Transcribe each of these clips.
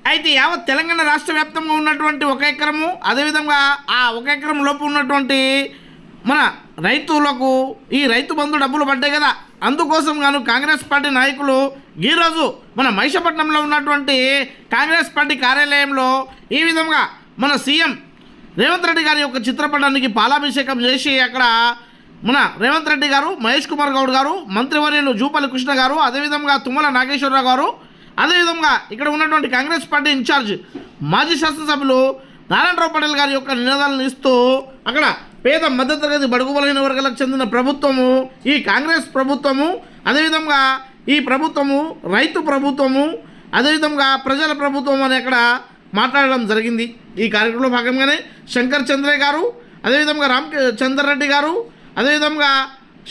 అయితే యావత్ తెలంగాణ రాష్ట్ర వ్యాప్తంగా ఉన్నటువంటి 1 ఎకరము, అదేవిధంగా ఆ 1 ఎకరం లోపు ఉన్నటువంటి మన రైతులకు ఈ రైతు బంధు డబ్బులు పడ్డాయి కదా, అందుకోసం గాను కాంగ్రెస్ పార్టీ నాయకులు ఈరోజు మన మహిషపట్నంలో ఉన్నటువంటి కాంగ్రెస్ పార్టీ కార్యాలయంలో ఈ విధంగా మన సీఎం రేవంత్ రెడ్డి గారి యొక్క చిత్రపటానికి పాలాభిషేకం చేసి అక్కడ మన రేవంత్ రెడ్డి గారు, మహేష్ కుమార్ గౌడ్ గారు, మంత్రివర్యులు జూపల్లి కృష్ణ గారు, అదేవిధంగా తుమ్మల నాగేశ్వరరావు గారు, అదేవిధంగా ఇక్కడ ఉన్నటువంటి కాంగ్రెస్ పార్టీ ఇన్ఛార్జ్ మాజీ శాసనసభ్యులు నారాయణరావు పటేల్ గారి యొక్క నినాదాలను ఇస్తూ అక్కడ పేద మధ్యతరగతి బడుగు బలహీన వర్గాలకు చెందిన ప్రభుత్వము ఈ కాంగ్రెస్ ప్రభుత్వము, అదేవిధంగా ఈ ప్రభుత్వము రైతు ప్రభుత్వము, అదేవిధంగా ప్రజల ప్రభుత్వం అని అక్కడ మాట్లాడడం జరిగింది. ఈ కార్యక్రమంలో భాగంగానే శంకర్ చంద్రయ్య గారు, అదేవిధంగా రామచంద్ర రెడ్డి గారు, అదేవిధంగా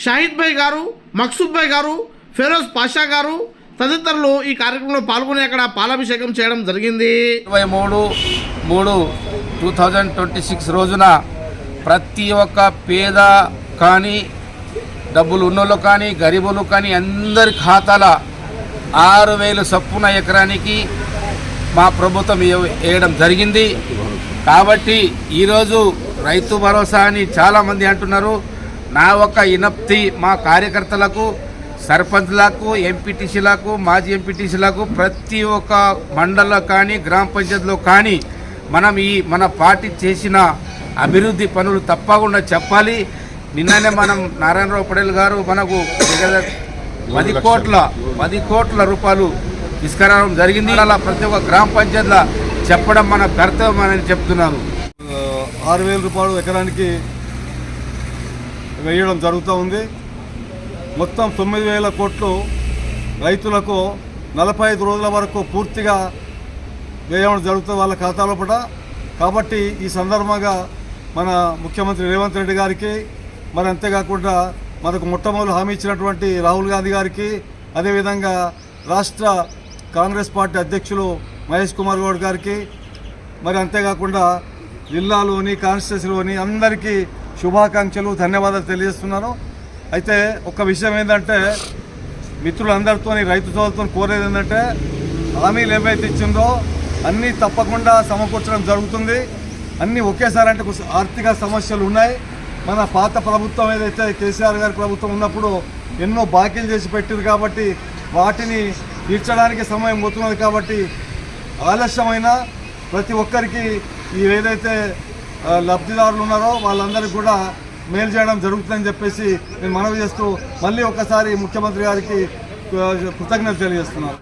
షాహిద్ భాయ్ గారు, మక్సూద్ భాయ్ గారు, ఫెరోజ్ పాషా గారు తదితరులు ఈ కార్యక్రమంలో పాల్గొని అక్కడ పాలాభిషేకం చేయడం జరిగింది. 23/3/2026 రోజున ప్రతి ఒక్క పేద కానీ డబ్బులు ఉన్నోళ్ళు కానీ గరీబులు కానీ అందరి ఖాతాల 6,000 చొప్పున ఎకరానికి మా ప్రభుత్వం వేయడం జరిగింది. కాబట్టి ఈరోజు రైతు భరోసా అని చాలామంది అంటున్నారు. నా ఒక్క విజ్ఞప్తి మా కార్యకర్తలకు, సర్పంచ్లకు, ఎంపీటీసీలకు, మాజీ ఎంపీటీసీలకు ప్రతి ఒక్క మండలంలో కానీ గ్రామ పంచాయతీలో కానీ మన పార్టీ చేసిన అభివృద్ధి పనులు తప్పకుండా చెప్పాలి. నిన్ననే మనం నారాయణరావు పటేల్ గారు మనకు 10 కోట్ల రూపాయలు తీసుకురావడం జరిగింది. అలా ప్రతి ఒక్క గ్రామ పంచాయతీలో చెప్పడం మన కర్తవ్యం అని చెప్తున్నాను. 6,000 రూపాయలు ఎకరానికి వేయడం జరుగుతూ ఉంది. మొత్తం 9,000 కోట్లు రైతులకు 45 రోజుల వరకు పూర్తిగా వేయడం జరుగుతుంది వాళ్ళ ఖాతాలో పట. కాబట్టి ఈ సందర్భంగా మన ముఖ్యమంత్రి రేవంత్ రెడ్డి గారికి, మరి అంతేకాకుండా మనకు మొట్టమొదటి హామీ ఇచ్చినటువంటి రాహుల్ గాంధీ గారికి, అదేవిధంగా రాష్ట్ర కాంగ్రెస్ పార్టీ అధ్యక్షులు మహేష్ కుమార్ గౌడ్ గారికి, మరి అంతేకాకుండా జిల్లాలోని కాన్స్టిట్యూన్సీలోని అందరికీ శుభాకాంక్షలు, ధన్యవాదాలు తెలియజేస్తున్నాను. అయితే ఒక విషయం ఏంటంటే మిత్రులందరితో రైతు సోదరులతో కోరేది ఏంటంటే హామీలు ఏవైతే ఇచ్చిందో అన్నీ తప్పకుండా సమకూర్చడం జరుగుతుంది. అన్నీ ఒకేసారి అంటే ఆర్థిక సమస్యలు ఉన్నాయి. మన పాత ప్రభుత్వం ఏదైతే కేసీఆర్ గారి ప్రభుత్వం ఉన్నప్పుడు ఎన్నో బాకీలు చేసి పెట్టింది కాబట్టి వాటిని తీర్చడానికి సమయం పోతున్నది. కాబట్టి ఆలస్యమైన ప్రతి ఒక్కరికి ఈ ఏదైతే లబ్ధిదారులు ఉన్నారో వాళ్ళందరికీ కూడా మేలు చేయడం జరుగుతుందని చెప్పేసి నేను మనవి చేస్తూ మళ్ళీ ఒకసారి ముఖ్యమంత్రి గారికి కృతజ్ఞతలు తెలియజేస్తున్నాను.